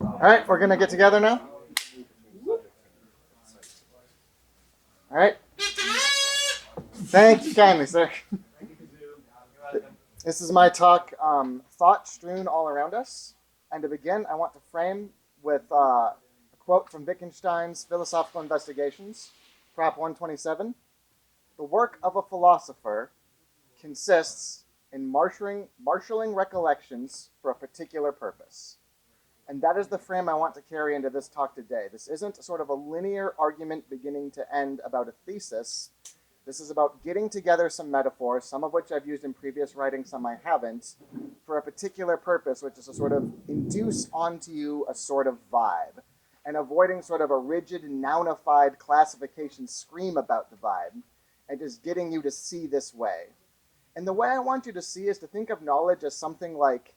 All right, we're going to get together now. All right. Thank you kindly, sir. This is my talk, Thought Strewn All Around Us. And to begin, I want to frame with a quote from Wittgenstein's Philosophical Investigations, Prop 127. The work of a philosopher consists in marshalling recollections for a particular purpose. And that is the frame I want to carry into this talk today. This isn't sort of a linear argument beginning to end about a thesis. This is about getting together some metaphors, some of which I've used in previous writings, some I haven't, for a particular purpose, which is to sort of induce onto you a sort of vibe, and avoiding sort of a rigid, nounified classification scream about the vibe, and just getting you to see this way. And the way I want you to see is to think of knowledge as something like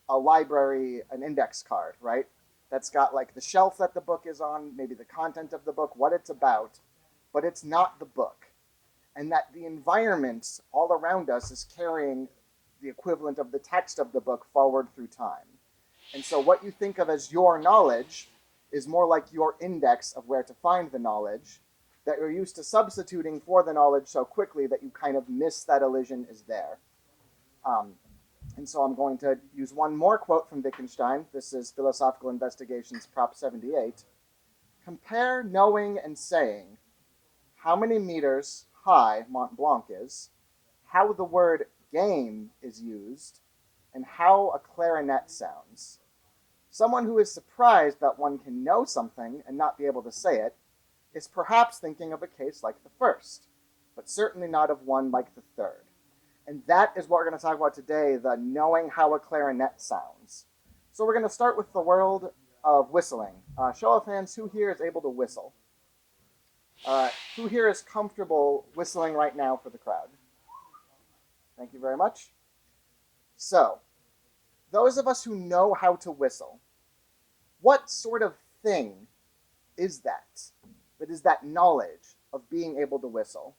a library, an index card, right? That's got like the shelf that the book is on, maybe the content of the book, what it's about, but it's not the book. And that the environment all around us is carrying the equivalent of the text of the book forward through time. And so what you think of as your knowledge is more like your index of where to find the knowledge that you're used to substituting for the knowledge so quickly that you kind of miss that illusion is there. And so I'm going to use one more quote from Wittgenstein. This is Philosophical Investigations, Prop 78. Compare knowing and saying how many meters high Mont Blanc is, how the word game is used, and how a clarinet sounds. Someone who is surprised that one can know something and not be able to say it is perhaps thinking of a case like the first, but certainly not of one like the third. And that is what we're going to talk about today, the knowing how a clarinet sounds. So we're going to start with the world of whistling. Show of hands, who here is able to whistle? Who here is comfortable whistling right now for the crowd? Thank you very much. So, those of us who know how to whistle, what sort of thing is that? That is that knowledge of being able to whistle.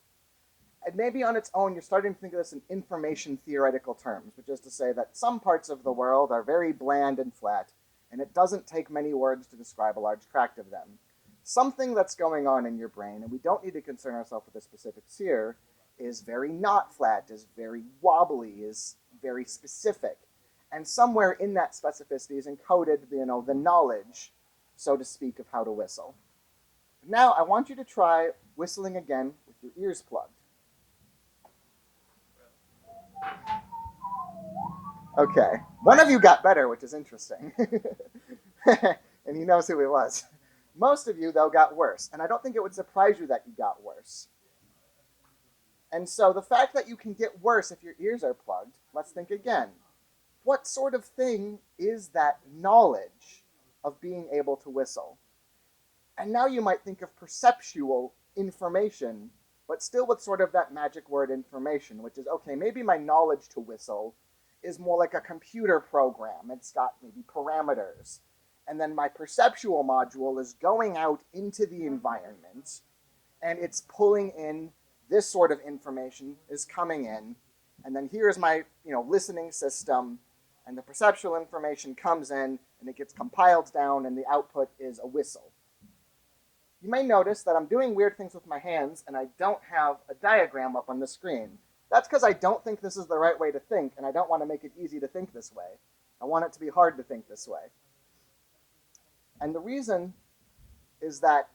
And maybe on its own, you're starting to think of this in information theoretical terms, which is to say that some parts of the world are very bland and flat, and it doesn't take many words to describe a large tract of them. Something that's going on in your brain, and we don't need to concern ourselves with the specifics here, is very not flat, is very wobbly, is very specific. And somewhere in that specificity is encoded, the knowledge, so to speak, of how to whistle. Now, I want you to try whistling again with your ears plugged. Okay, one of you got better, which is interesting. And he knows who he was. Most of you, though, got worse. And I don't think it would surprise you that you got worse. And so the fact that you can get worse if your ears are plugged, let's think again. What sort of thing is that knowledge of being able to whistle? And now you might think of perceptual information, but still with sort of that magic word information, which is, okay, maybe my knowledge to whistle is more like a computer program. It's got maybe parameters. And then my perceptual module is going out into the environment, and it's pulling in this sort of information is coming in. And then here's my listening system, and the perceptual information comes in, and it gets compiled down, and the output is a whistle. You may notice that I'm doing weird things with my hands, and I don't have a diagram up on the screen. That's because I don't think this is the right way to think, and I don't want to make it easy to think this way. I want it to be hard to think this way. And the reason is that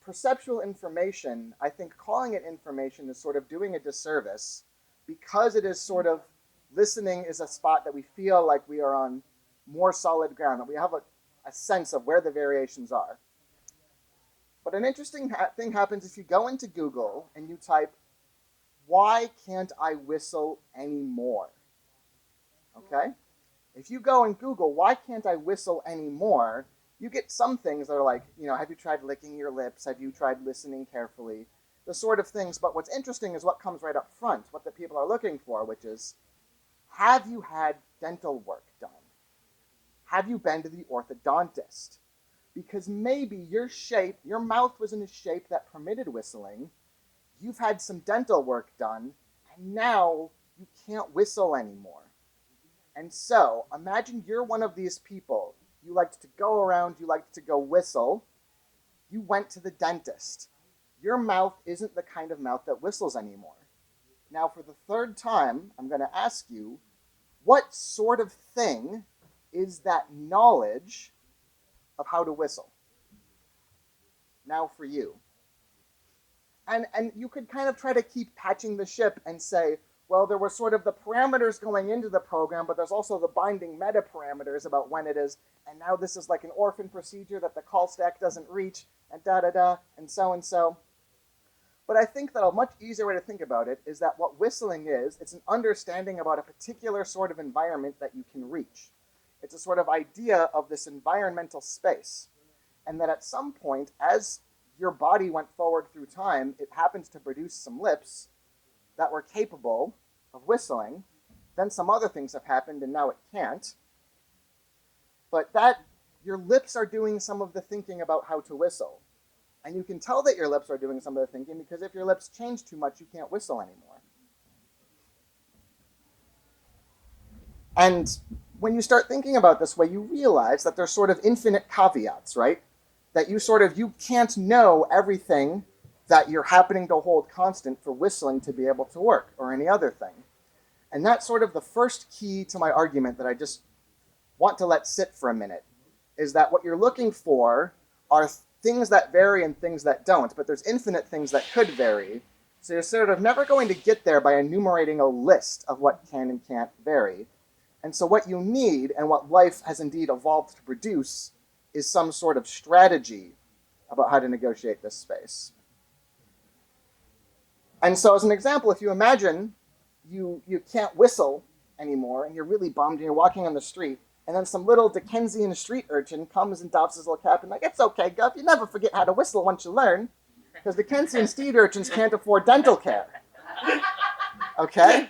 perceptual information, I think calling it information is sort of doing a disservice because it is sort of, listening is a spot that we feel like we are on more solid ground, that we have a sense of where the variations are. But an interesting thing happens if you go into Google and you type, why can't I whistle anymore? Okay? If you go and Google, why can't I whistle anymore? You get some things that are like, have you tried licking your lips? Have you tried listening carefully? The sort of things. But what's interesting is what comes right up front, what the people are looking for, which is, have you had dental work done? Have you been to the orthodontist? Because maybe your mouth was in a shape that permitted whistling. You've had some dental work done, and now you can't whistle anymore. And so, imagine you're one of these people. you liked to go around, you liked to go whistle, you went to the dentist. Your mouth isn't the kind of mouth that whistles anymore. Now, for the third time, I'm going to ask you, what sort of thing is that knowledge of how to whistle? Now for you. And you could kind of try to keep patching the ship and say, well, there were sort of the parameters going into the program, but there's also the binding meta parameters about when it is, and now this is like an orphan procedure that the call stack doesn't reach, and da-da-da, and so and so. But I think that a much easier way to think about it is that what whistling is, it's an understanding about a particular sort of environment that you can reach. It's a sort of idea of this environmental space. And that at some point, as your body went forward through time, it happened to produce some lips that were capable of whistling. Then some other things have happened, and now it can't. But that your lips are doing some of the thinking about how to whistle. And you can tell that your lips are doing some of the thinking because if your lips change too much, you can't whistle anymore. And when you start thinking about this way, you realize that there's sort of infinite caveats, right? That you can't know everything that you're happening to hold constant for whistling to be able to work, or any other thing. And that's sort of the first key to my argument that I just want to let sit for a minute, is that what you're looking for are things that vary and things that don't, but there's infinite things that could vary. So you're sort of never going to get there by enumerating a list of what can and can't vary. And so what you need, and what life has indeed evolved to produce, is some sort of strategy about how to negotiate this space. And so as an example, if you imagine you can't whistle anymore, and you're really bummed, and you're walking on the street, and then some little Dickensian street urchin comes and doffs his little cap and like, it's okay, Guff, you never forget how to whistle once you learn, because Dickensian street urchins can't afford dental care. Okay?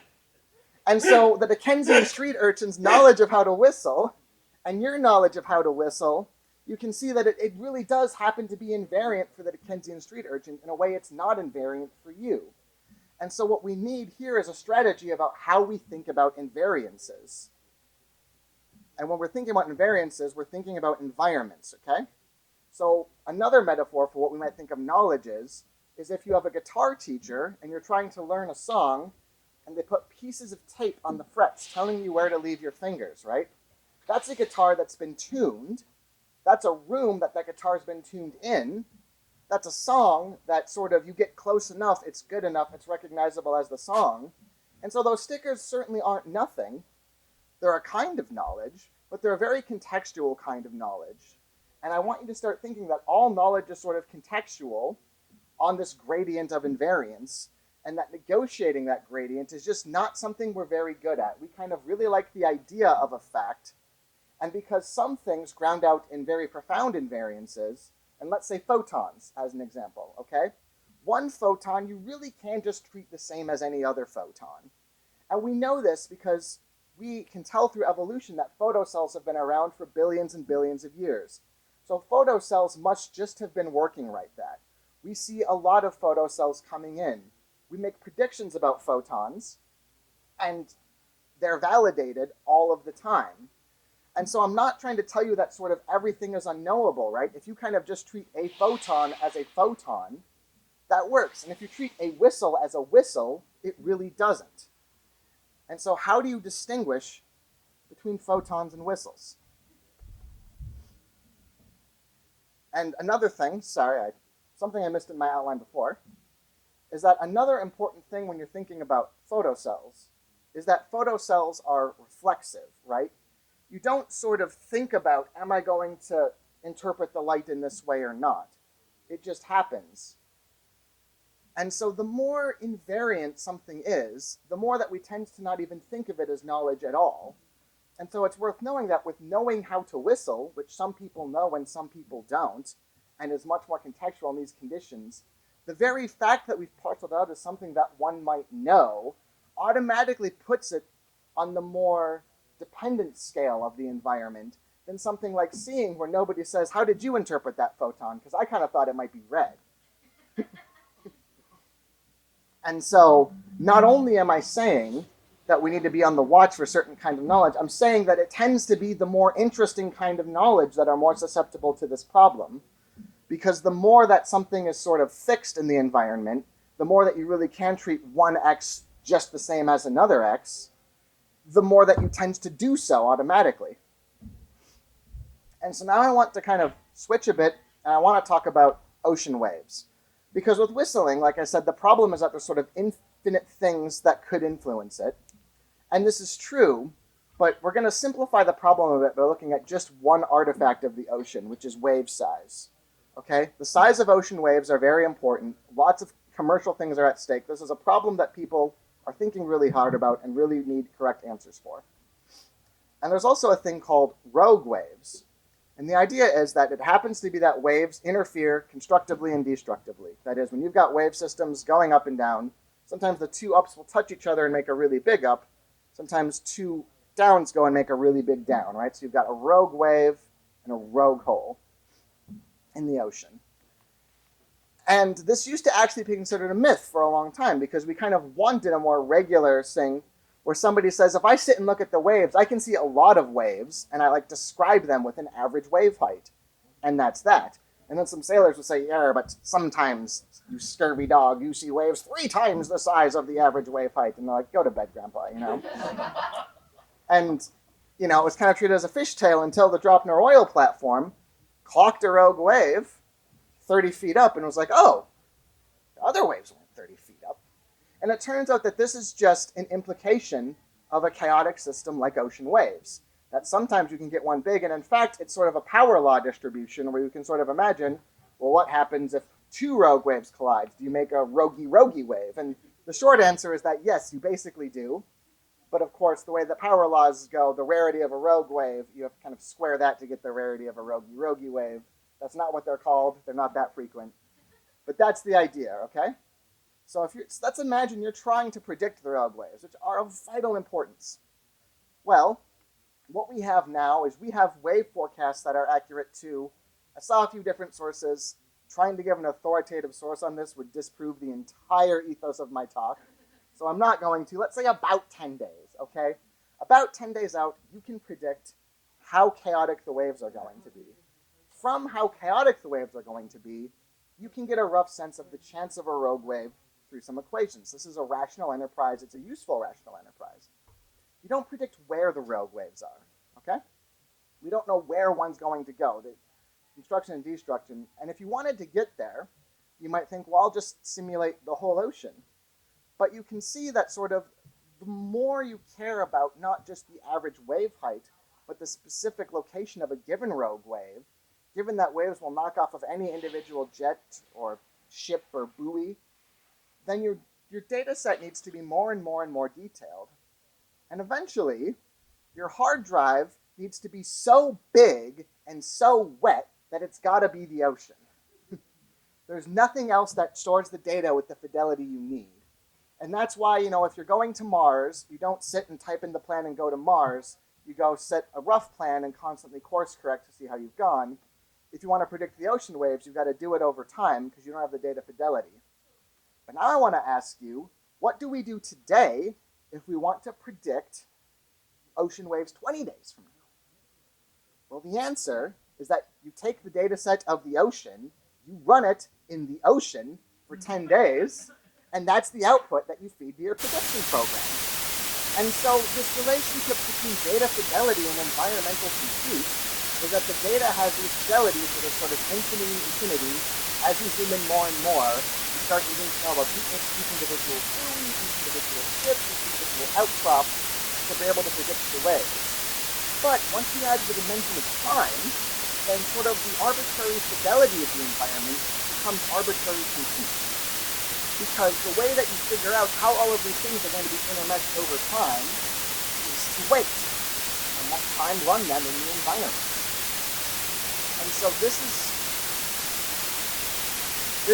And so the Dickensian street urchin's knowledge of how to whistle, and your knowledge of how to whistle, you can see that it really does happen to be invariant for the Dickensian street urchin in a way it's not invariant for you. And so what we need here is a strategy about how we think about invariances. And when we're thinking about invariances, we're thinking about environments, okay? So another metaphor for what we might think of knowledge is if you have a guitar teacher and you're trying to learn a song, and they put pieces of tape on the frets telling you where to leave your fingers, right? That's a guitar that's been tuned. That's a room that guitar's been tuned in. That's a song that sort of, you get close enough, it's good enough, it's recognizable as the song. And so those stickers certainly aren't nothing. They're a kind of knowledge, but they're a very contextual kind of knowledge. And I want you to start thinking that all knowledge is sort of contextual on this gradient of invariance, and that negotiating that gradient is just not something we're very good at. We kind of really like the idea of a fact, and because some things ground out in very profound invariances, and let's say photons as an example, okay? One photon you really can just treat the same as any other photon. And we know this because we can tell through evolution that photocells have been around for billions and billions of years. So photocells must just have been working right that. We see a lot of photocells coming in. We make predictions about photons, and they're validated all of the time. And so I'm not trying to tell you that sort of everything is unknowable, right? If you kind of just treat a photon as a photon, that works. And if you treat a whistle as a whistle, it really doesn't. And so how do you distinguish between photons and whistles? And another thing, something I missed in my outline before, is that another important thing when you're thinking about photocells is that photocells are reflexive, right? You don't sort of think about, am I going to interpret the light in this way or not? It just happens. And so the more invariant something is, the more that we tend to not even think of it as knowledge at all. And so it's worth knowing that with knowing how to whistle, which some people know and some people don't, and is much more contextual in these conditions, the very fact that we've parceled out as something that one might know automatically puts it on the more dependent scale of the environment than something like seeing, where nobody says, how did you interpret that photon? Because I kind of thought it might be red. And so not only am I saying that we need to be on the watch for certain kind of knowledge. I'm saying that it tends to be the more interesting kind of knowledge that are more susceptible to this problem, because the more that something is sort of fixed in the environment, the more that you really can treat one X just the same as another X, the more that you tend to do so automatically. And so now I want to kind of switch a bit, and I want to talk about ocean waves. Because with whistling, like I said, the problem is that there's sort of infinite things that could influence it. And this is true, but we're going to simplify the problem of it by looking at just one artifact of the ocean, which is wave size. Okay? The size of ocean waves are very important. Lots of commercial things are at stake. This is a problem that people are thinking really hard about and really need correct answers for. And there's also a thing called rogue waves. And the idea is that it happens to be that waves interfere constructively and destructively. That is, when you've got wave systems going up and down, sometimes the two ups will touch each other and make a really big up. Sometimes two downs go and make a really big down, right? So you've got a rogue wave and a rogue hole in the ocean. And this used to actually be considered a myth for a long time, because we kind of wanted a more regular thing where somebody says, if I sit and look at the waves, I can see a lot of waves, and I like describe them with an average wave height. And that's that. And then some sailors would say, yeah, but sometimes, you scurvy dog, you see waves 3 times the size of the average wave height. And they're like, go to bed, Grandpa, you know? And, you know, it was kind of treated as a fishtail until the Drop No Oil platform clocked a rogue wave 30 feet up and was like, oh, the other waves weren't 30 feet up. And it turns out that this is just an implication of a chaotic system like ocean waves. That sometimes you can get one big, and in fact, it's sort of a power law distribution where you can sort of imagine, well, what happens if 2 rogue waves collide? Do you make a rogy-rogy wave? And the short answer is that yes, you basically do. But of course, the way the power laws go, the rarity of a rogue wave, you have to kind of square that to get the rarity of a rogy-rogy wave. That's not what they're called. They're not that frequent. But that's the idea, okay? So let's imagine you're trying to predict the rogue waves, which are of vital importance. Well, what we have now is we have wave forecasts that are accurate to, I saw a few different sources. Trying to give an authoritative source on this would disprove the entire ethos of my talk. So I'm not going to. Let's say about 10 days, okay? About 10 days out, you can predict how chaotic the waves are going to be. From how chaotic the waves are going to be, you can get a rough sense of the chance of a rogue wave through some equations. This is a rational enterprise. It's a useful rational enterprise. You don't predict where the rogue waves are, okay? We don't know where one's going to go. The construction and destruction. And if you wanted to get there, you might think, well, I'll just simulate the whole ocean. But you can see that sort of the more you care about not just the average wave height, but the specific location of a given rogue wave, given that waves will knock off of any individual jet or ship or buoy, then your data set needs to be more and more and more detailed. And eventually, your hard drive needs to be so big and so wet that it's got to be the ocean. There's nothing else that stores the data with the fidelity you need. And that's why, you know, if you're going to Mars, you don't sit and type in the plan and go to Mars. You go set a rough plan and constantly course correct to see how you've gone. If you want to predict the ocean waves, you've got to do it over time because you don't have the data fidelity. But now I want to ask you, what do we do today if we want to predict ocean waves 20 days from now? Well, the answer is that you take the data set of the ocean, you run it in the ocean for 10 days, and that's the output that you feed to your prediction program. And so this relationship between data fidelity and environmental compute is that the data has these fidelities that are sort of infinity. As you zoom in more and more, you start needing to know about each individual buoy, each individual ship, each individual outcrop to be able to predict the waves. But once you add the dimension of time, then sort of the arbitrary fidelity of the environment becomes arbitrary compute. Because the way that you figure out how all of these things are going to be intermeshed over time is to wait, and let time run them in the environment. And so this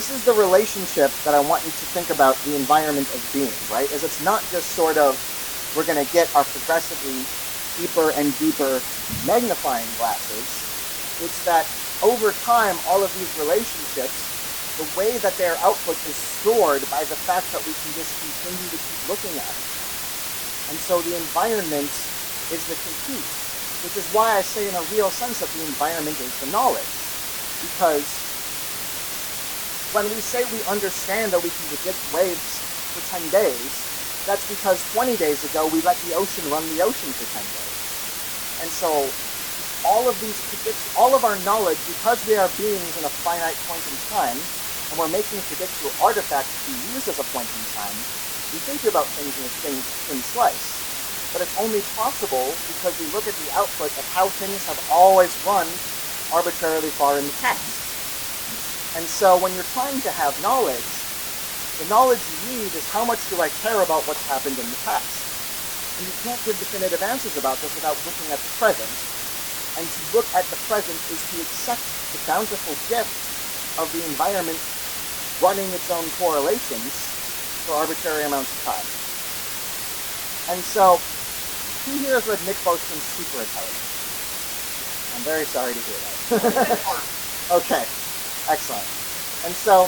is the relationship that I want you to think about the environment as being, right? Is it's not just sort of, we're going to get our progressively deeper and deeper magnifying glasses. It's that over time, all of these relationships, the way that their output is stored by the fact that we can just continue to keep looking at it. And so the environment is the compute, which is why I say in a real sense that the environment is the knowledge. Because when we say we understand that we can predict waves for 10 days, that's because 20 days ago we let the ocean run the ocean for 10 days. And so all of our knowledge, because we are beings in a finite point in time, and we're making predictable artifacts to be used as a point in time, we think about things in a thin slice. But it's only possible because we look at the output of how things have always run arbitrarily far in the past. And so when you're trying to have knowledge, the knowledge you need is how much do I care about what's happened in the past. And you can't give definitive answers about this without looking at the present. And to look at the present is to accept the bountiful gift of the environment running its own correlations for arbitrary amounts of time. And so, who here has read Nick Bostrom's Superintelligence? I'm very sorry to hear that. Okay, excellent. And so,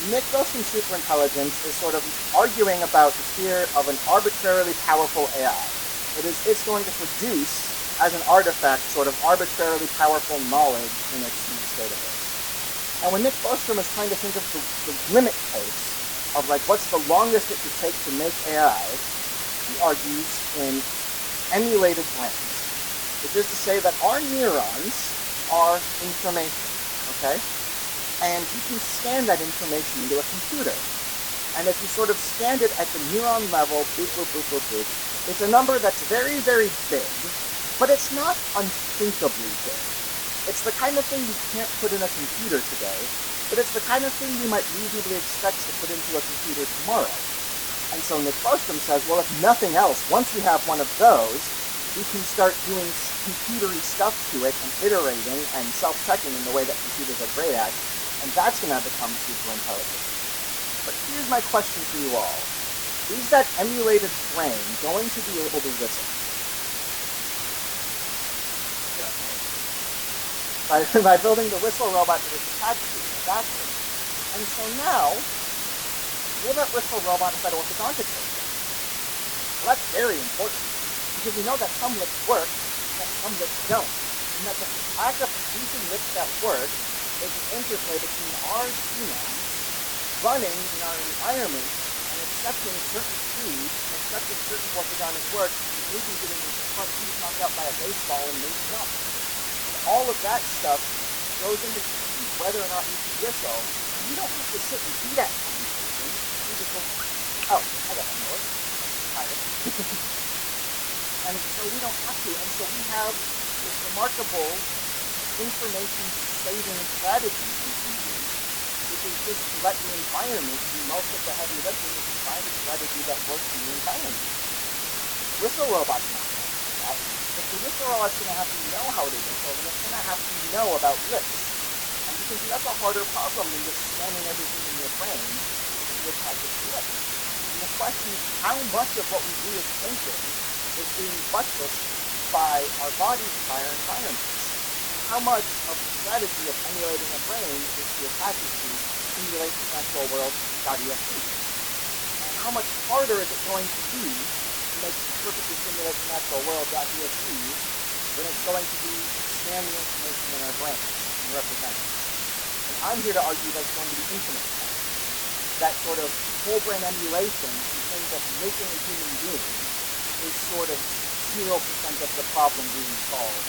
Nick Bostrom's Superintelligence is sort of arguing about the fear of an arbitrarily powerful AI. That is, it's going to produce, as an artifact, sort of arbitrarily powerful knowledge in its database. And when Nick Bostrom is trying to think of the limit case of like what's the longest it could take to make AI, he argues in emulated brains, which is to say that our neurons are information, okay? And you can scan that information into a computer. And if you sort of scanned it at the neuron level, boop, boop, boop, boop, boop, it's a number that's very, very big, but it's not unthinkably big. It's the kind of thing you can't put in a computer today, but it's the kind of thing you might reasonably expect to put into a computer tomorrow. And so Nick Bostrom says, well, if nothing else, once we have one of those, we can start doing computery stuff to it and iterating and self-checking in the way that computers are great at, and that's going to become super intelligent. But here's my question for you all. Is that emulated brain going to be able to whistle? By building the whistle robot that it's attached to, exactly. And so now, will that whistle robot have orthodontic system? Well, that's very important, because we know that some lips work, and some lips don't. And that the act of producing lips that work is an interplay between our genome running in our environment and accepting certain food, and accepting certain orthodontic work, and maybe getting the front teeth knocked out by a baseball and maybe not. All of that stuff goes into whether or not you can whistle. You don't have to sit and do that computation. You just go, oh, I got one more. And so we don't have to. And so we have this remarkable information-saving strategy we can use, which is just to let the environment do most of the heavy lifting and to find a strategy that works in the environment. Whistle robot's not going to do that. If the whistle robot's going to have to know how to whistle, then it's going to have to know about lips. And you can see that's a harder problem than just scanning everything in your brain to attach it to lips. And the question is, how much of what we do as thinking is being buttressed by our bodies and by our environments? And how much of the strategy of emulating a brain is to attach it to simulate the natural world.exe? And how much harder is it going to be make perfectly simulate the natural world.exe then it's going to be scan the information in our brain and represent it. And I'm here to argue that it's going to be infinite. That sort of whole brain emulation in terms of making a human being is sort of 0% of the problem being solved.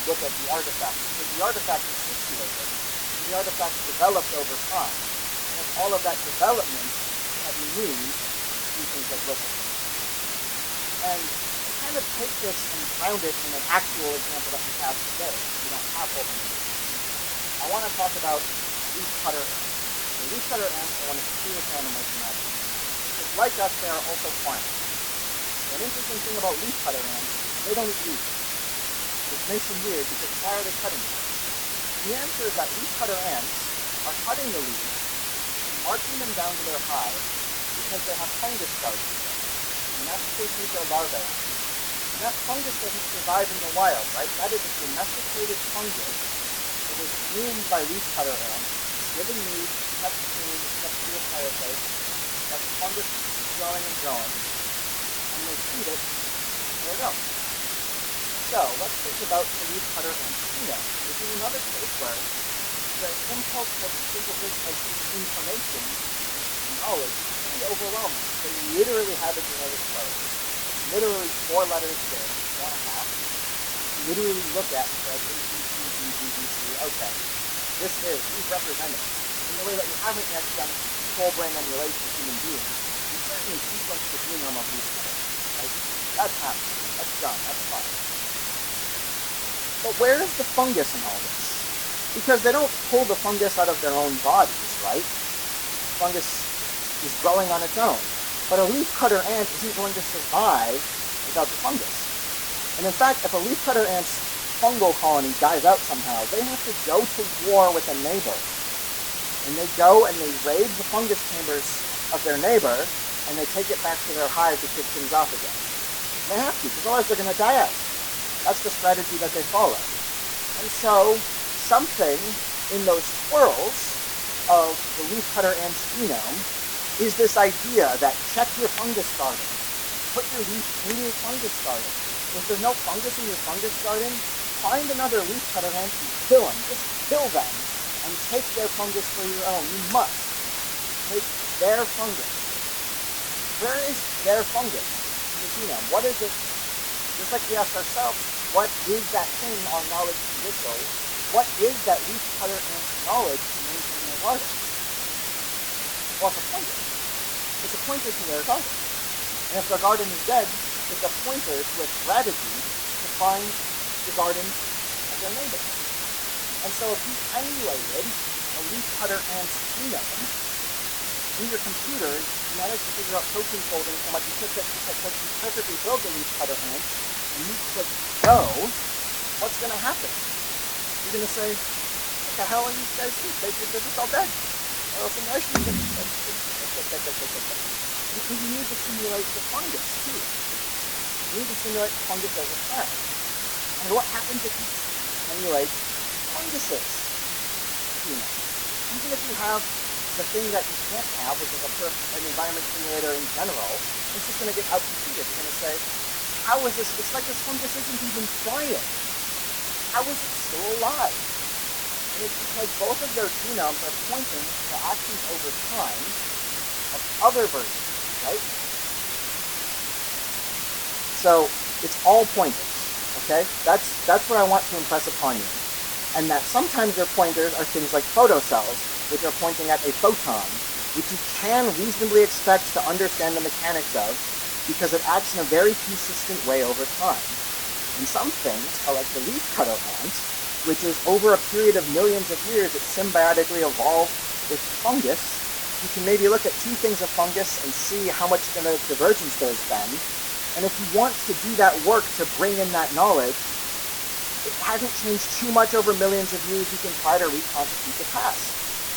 Look at the artifact, because the artifact is situated, and the artifact developed over time. And it's all of that development that we need to do things like listen. And to kind of take this and ground it in an actual example that we have today, we don't have whole brain emulation, I want to talk about leafcutter ants. The leafcutter ants are one of the cutest animals in nature. Because like us, they are also farmers. An interesting thing about leafcutter ants, they don't eat leaves. Which makes them weird because why are they cutting them? The answer is that leafcutter ants are cutting the leaves and marching them down to their hive because they have fungus starch in them. And that's what they feed their larvae on. And that fungus doesn't survive in the wild, right? That is a domesticated fungus that is groomed by leafcutter ants, given leaves, kept clean, kept to a fireplace, that the fungus keeps growing and growing. And they feed it, there it goes. So let's think about the leafcutter ants genome. This is another case where the impulse of information, knowledge, is pretty overwhelming. They literally have a genetic code. It's literally 4 letters big, 4.5. Literally look at it as A, B, C, D, D, D, C. Okay, these represent it. In the way that you haven't yet done whole brain emulation of human beings, you certainly sequence the genome of these cutters, right? That's happening. That's done. That's fine. But where is the fungus in all this? Because they don't pull the fungus out of their own bodies, right? Fungus is growing on its own. But a leafcutter ant isn't going to survive without the fungus. And in fact, if a leafcutter ant's fungal colony dies out somehow, they have to go to war with a neighbor. And they go and they raid the fungus chambers of their neighbor, and they take it back to their hive to kick things off again. And they have to, because otherwise they're going to die out. That's the strategy that they follow. And so, something in those twirls of the leafcutter ant's genome is this idea that check your fungus garden. Put your leaf in your fungus garden. If there's no fungus in your fungus garden, find another leafcutter ant and kill them. Just kill them and take their fungus for your own. You must take their fungus. Where is their fungus in the genome? What is it? Just like we ask ourselves, what is that thing our knowledge can whistle? What is that leafcutter ant's knowledge to maintain their garden? Well, it's a pointer. It's a pointer to their garden. And if their garden is dead, it's a pointer to a strategy to find the garden of their neighbor. And so if you emulated a leafcutter ant's genome in your computer, you managed to figure out protein folding so much you perfectly build the leafcutter ant, and you click go, what's going to happen? You're going to say, what the hell are you guys doing? They're just all dead. Or else nice. Because you need to simulate the fungus, too. You need to simulate the fungus over time. And what happens if you simulate funguses? Even if you have the thing that you can't have, which is an environment simulator in general, it's just going to get outcompeted. You're going to say, how is this? It's like this fungus isn't even trying. How is it still alive? And it's because both of their genomes are pointing to actions over time of other versions, right? So it's all pointers, okay? That's what I want to impress upon you. And that sometimes their pointers are things like photocells, which are pointing at a photon, which you can reasonably expect to understand the mechanics of, because it acts in a very consistent way over time. And some things are like the leafcutter ant, which is over a period of millions of years, it symbiotically evolved with fungus. You can maybe look at 2 things of fungus and see how much genetic divergence there's been. And if you want to do that work to bring in that knowledge, it hasn't changed too much over millions of years. You can try to reconstitute the past.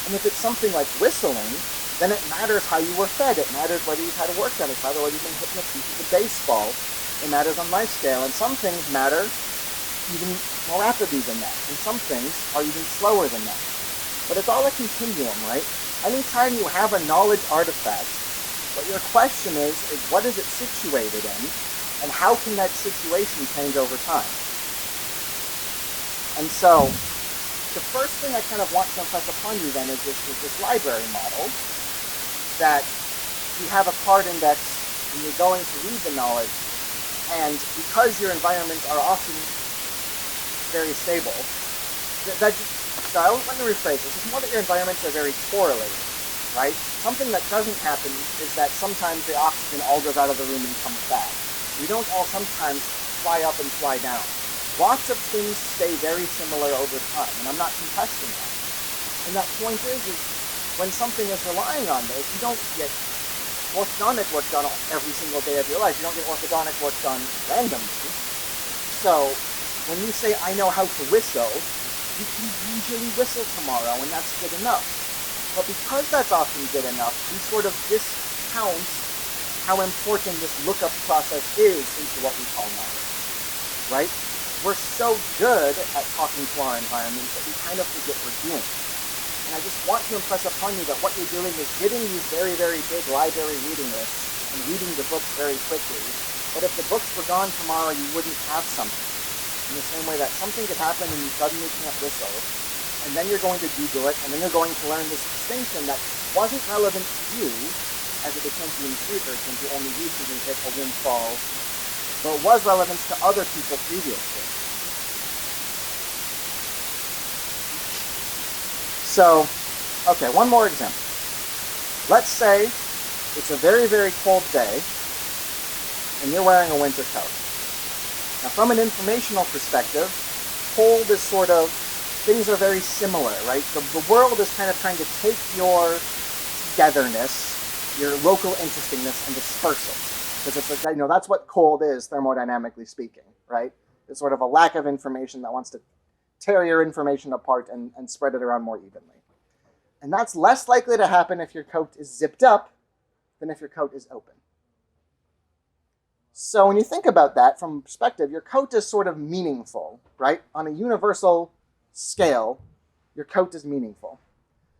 And if it's something like whistling, then it matters how you were fed. It matters whether you've had a work done. It matters whether you've been hit in the teeth with a baseball. It matters on life scale. And some things matter even more rapidly than that. And some things are even slower than that. But it's all a continuum, right? Anytime you have a knowledge artifact, what your question is what is it situated in? And how can that situation change over time? And so, the first thing I kind of want to impress upon you then is this library model, that you have a card index and you're going to read the knowledge, and because your environments are often very stable, let me rephrase this. It's more that your environments are very correlated, right? Something that doesn't happen is that sometimes the oxygen all goes out of the room and comes back. We don't all sometimes fly up and fly down. Lots of things stay very similar over time, and I'm not contesting that. And that point is when something is relying on those, you don't get orthodontic work done every single day of your life. You don't get orthodontic work done randomly. So when you say, I know how to whistle, you can usually whistle tomorrow, and that's good enough. But because that's often good enough, we sort of discount how important this lookup process is into what we call knowledge, right? We're so good at talking to our environment that we kind of forget we're doing it. And I just want to impress upon you that what you're doing is getting these very, very big library reading lists and reading the books very quickly But if the books were gone tomorrow, you wouldn't have something. In the same way that something could happen and you suddenly can't whistle, and then you're going to Google it, and then you're going to learn this distinction that wasn't relevant to you as it became to research since you only recently hit a windfall, but was relevant to other people previously. So, okay, one more example. Let's say it's a very, very cold day, and you're wearing a winter coat. Now, from an informational perspective, cold is sort of, things are very similar, right? The world is kind of trying to take your togetherness, your local interestingness, and disperse it. Because it's like, that's what cold is, thermodynamically speaking, right? It's sort of a lack of information that wants to tear your information apart and spread it around more evenly. And that's less likely to happen if your coat is zipped up than if your coat is open. So when you think about that from perspective, your coat is sort of meaningful, right? On a universal scale, your coat is meaningful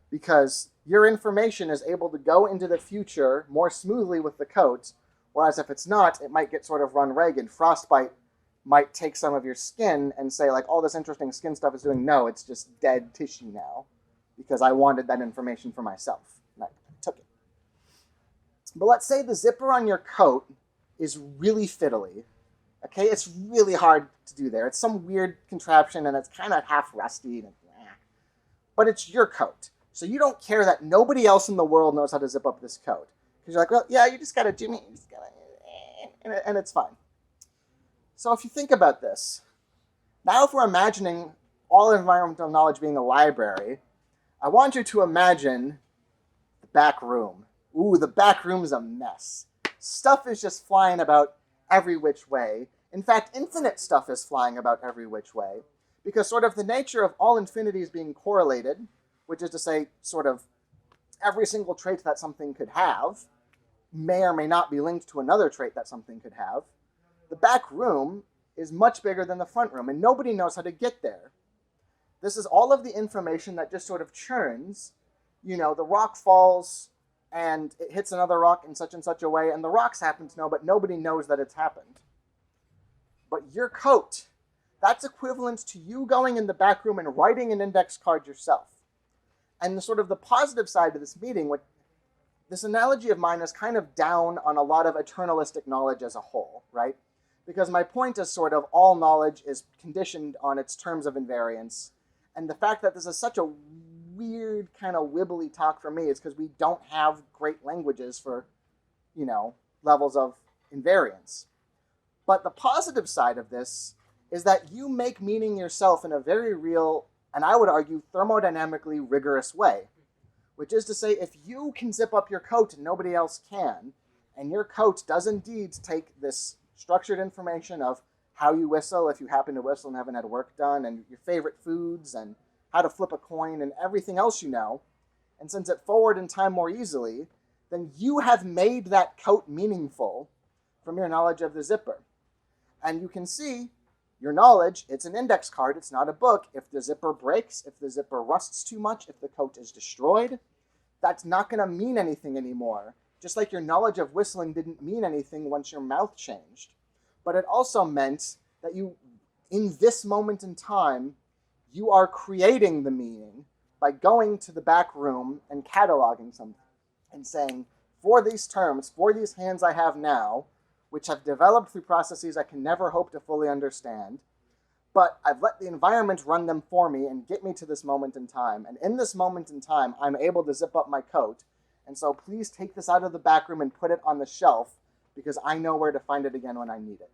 because your information is able to go into the future more smoothly with the coat, whereas if it's not, it might get sort of run ragged. Frostbite might take some of your skin and say, like, all this interesting skin stuff is doing, no, it's just dead tissue now because I wanted that information for myself, and I took it. But let's say the zipper on your coat is really fiddly. Okay, it's really hard to do there. It's some weird contraption and it's kind of half rusty. But it's your coat. So you don't care that nobody else in the world knows how to zip up this coat. Because you're like, well, yeah, you just got to do me. And it's fine. So if you think about this, now if we're imagining all environmental knowledge being a library, I want you to imagine the back room. Ooh, the back room's a mess. Stuff is just flying about every which way. In fact, infinite stuff is flying about every which way. Because sort of the nature of all infinities being correlated, which is to say sort of every single trait that something could have, may or may not be linked to another trait that something could have, the back room is much bigger than the front room, and nobody knows how to get there. This is all of the information that just sort of churns. The rock falls, and it hits another rock in such and such a way, and the rocks happen to know, but nobody knows that it's happened. But your coat, that's equivalent to you going in the back room and writing an index card yourself. And the positive side of this meeting, this analogy of mine is kind of down on a lot of eternalistic knowledge as a whole, right? Because my point is sort of all knowledge is conditioned on its terms of invariance. And the fact that this is such a weird kind of wibbly talk for me is because we don't have great languages for, levels of invariance. But the positive side of this is that you make meaning yourself in a very real, and I would argue thermodynamically rigorous way. Which is to say, if you can zip up your coat and nobody else can, and your coat does indeed take this structured information of how you whistle, if you happen to whistle and haven't had work done, and your favorite foods, and how to flip a coin, and everything else you know, and sends it forward in time more easily, then you have made that coat meaningful from your knowledge of the zipper. And you can see your knowledge, it's an index card, it's not a book. If the zipper breaks, if the zipper rusts too much, if the coat is destroyed, that's not going to mean anything anymore. Just like your knowledge of whistling didn't mean anything once your mouth changed. But it also meant that you, in this moment in time, you are creating the meaning by going to the back room and cataloging something and saying, for these terms, for these hands I have now, which have developed through processes I can never hope to fully understand, but I've let the environment run them for me and get me to this moment in time. And in this moment in time, I'm able to zip up my coat. And so please take this out of the back room and put it on the shelf because I know where to find it again when I need it.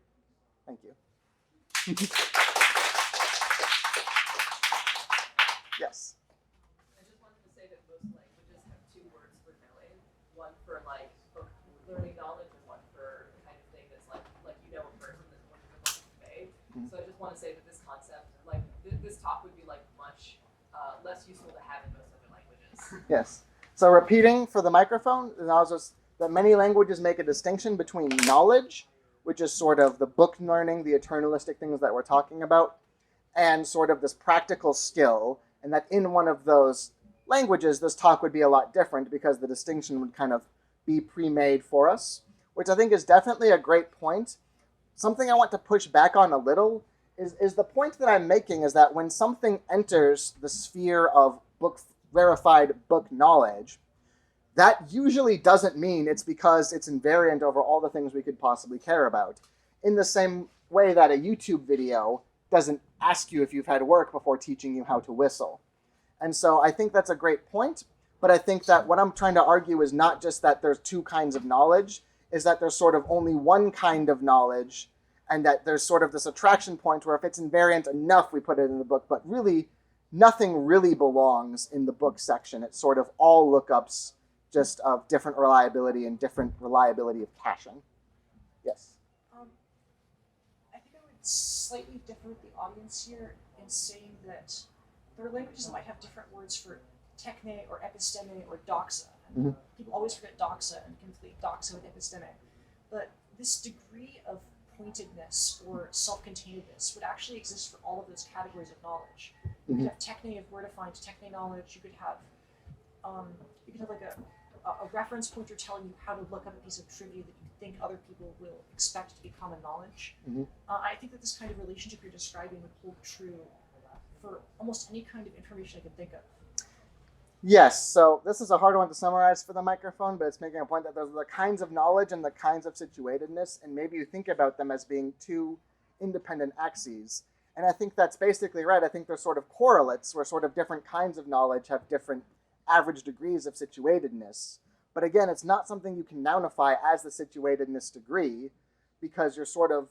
Thank you. Yes. I just wanted to say that most languages have two words for knowing. One for book learning knowledge and one for the kind of thing that's like a person that's one of the convey. Mm-hmm. So I just want to say that this concept, this talk would be much less useful to have in most other languages. Yes. So repeating for the microphone, that many languages make a distinction between knowledge, which is sort of the book learning, the eternalistic things that we're talking about, and sort of this practical skill, and that in one of those languages, this talk would be a lot different because the distinction would kind of be pre-made for us, which I think is definitely a great point. something I want to push back on a little is the point that I'm making is that when something enters the sphere of verified book knowledge, that usually doesn't mean it's because it's invariant over all the things we could possibly care about. In the same way that a YouTube video doesn't ask you if you've had work before teaching you how to whistle. And so I think that's a great point, but I think that what I'm trying to argue is not just that there's two kinds of knowledge, is that there's sort of only one kind of knowledge, and that there's sort of this attraction point where if it's invariant enough, we put it in the book, but really nothing really belongs in the book section. It's sort of all lookups just of different reliability and different reliability of caching. Yes? I think I would slightly differ with the audience here in saying that there are languages that might have different words for techne or episteme or doxa. Mm-hmm. People always forget doxa and conflate doxa with episteme. But this degree of pointedness or self-containedness would actually exist for all of those categories of knowledge. You could have techne of where to find techne knowledge. You could have like a reference pointer telling you how to look up a piece of trivia that you think other people will expect to be common knowledge. Mm-hmm. I think that this kind of relationship you're describing would hold true for almost any kind of information I can think of. Yes, so this is a hard one to summarize for the microphone, but it's making a point that there's the kinds of knowledge and the kinds of situatedness, and maybe you think about them as being two independent axes. And I think that's basically right. I think there's sort of correlates where sort of different kinds of knowledge have different average degrees of situatedness. But again, it's not something you can nounify as the situatedness degree, because you're sort of,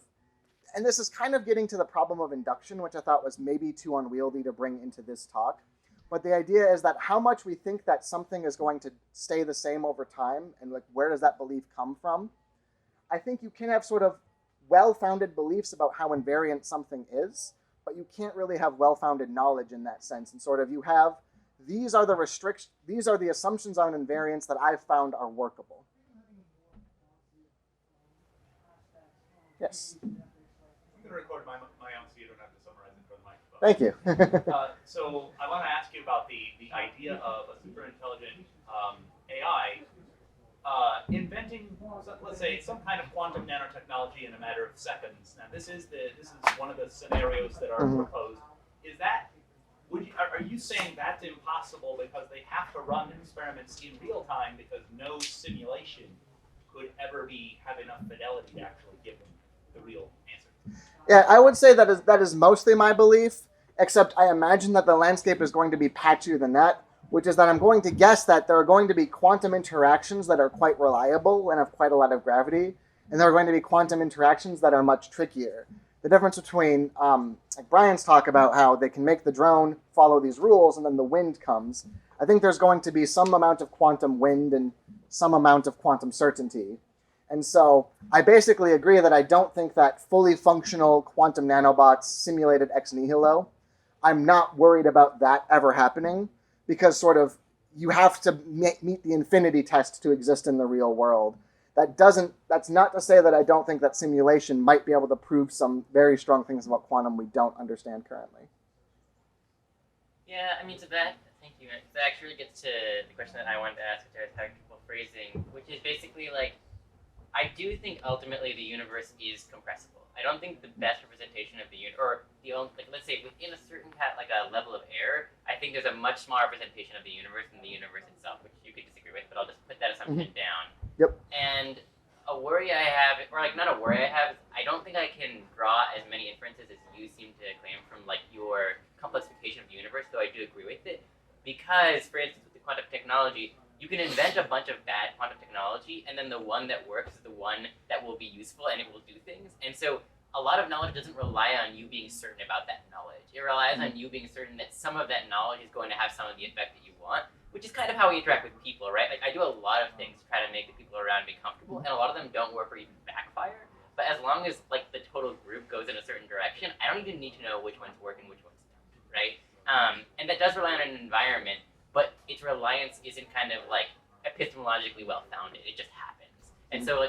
and this is kind of getting to the problem of induction, which I thought was maybe too unwieldy to bring into this talk. But the idea is that how much we think that something is going to stay the same over time, and like where does that belief come from? I think you can have sort of well-founded beliefs about how invariant something is, but you can't really have well-founded knowledge in that sense. And sort of you have, these are the assumptions on invariance that I've found are workable. Yes? I'm going to record my own so you don't have to summarize it for the microphone. Thank you. So I want to ask you about the idea of a super intelligent AI inventing, let's say, some kind of quantum nanotechnology in a matter of seconds. Now, this is one of the scenarios that are proposed. Is that, are you saying that's impossible because they have to run experiments in real time because no simulation could ever have enough fidelity to actually give them the real answer? Yeah, I would say that is mostly my belief, except I imagine that the landscape is going to be patchier than that, which is that I'm going to guess that there are going to be quantum interactions that are quite reliable and have quite a lot of gravity, and there are going to be quantum interactions that are much trickier. The difference between, like Brian's talk about how they can make the drone follow these rules and then the wind comes, I think there's going to be some amount of quantum wind and some amount of quantum certainty. And so I basically agree that I don't think that fully functional quantum nanobots simulated ex nihilo, I'm not worried about that ever happening, because sort of you have to meet the infinity test to exist in the real world. That's not to say that I don't think that simulation might be able to prove some very strong things about quantum we don't understand currently. Yeah, I mean, thank you. That actually gets to the question that I wanted to ask, which I was technical phrasing, which is basically like, I do think ultimately the universe is compressible. I don't think the best representation of the universe, or let's say within a certain like a level of error, I think there's a much smaller representation of the universe than the universe itself, which you could disagree with, but I'll just put that assumption down. Yep. And a worry I have, or like not a worry I have, is I don't think I can draw as many inferences as you seem to claim from like your complexification of the universe, though I do agree with it. Because, for instance, with the quantum technology, you can invent a bunch of bad quantum technology, and then the one that works is the one that will be useful and it will do things. And so a lot of knowledge doesn't rely on you being certain about that knowledge. It relies on you being certain that some of that knowledge is going to have some of the effect that you want, which is kind of how we interact with people, right? Like, I do a lot of things to try to make the people around me comfortable, and a lot of them don't work or even backfire. But as long as like the total group goes in a certain direction, I don't even need to know which ones work and which ones don't, right? And that does rely on an environment, but its reliance isn't kind of like epistemologically well-founded. It just happens. And so like